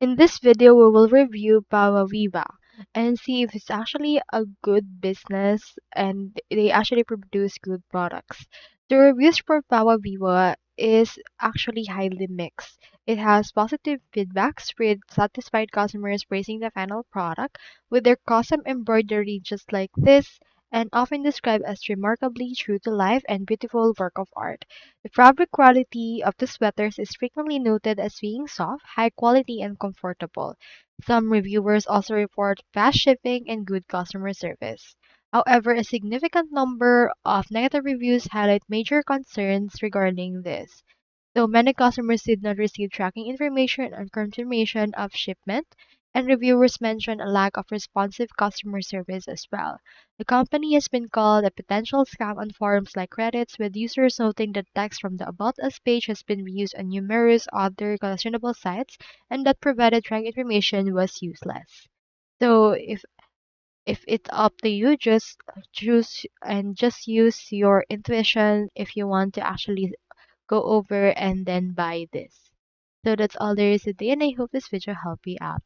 In this video, we will review Pawaviva and see if it's actually a good business and they actually produce good products. The reviews for Pawaviva is actually highly mixed. It has positive feedbacks with satisfied customers praising the final product with their custom embroidery just like this and often described as remarkably true to life and beautiful work of art. The fabric quality of the sweaters is frequently noted as being soft, high quality, and comfortable. Some reviewers also report fast shipping and good customer service. However, a significant number of negative reviews highlight major concerns regarding this. Though many customers did not receive tracking information and confirmation of shipment, and reviewers mention a lack of responsive customer service as well. The company has been called a potential scam on forums like Reddit, with users noting that text from the About Us page has been reused on numerous other questionable sites and that provided track information was useless. So if it's up to you, just choose and just use your intuition if you want to actually go over and then buy this. So that's all there is today, and I hope this video helped you out.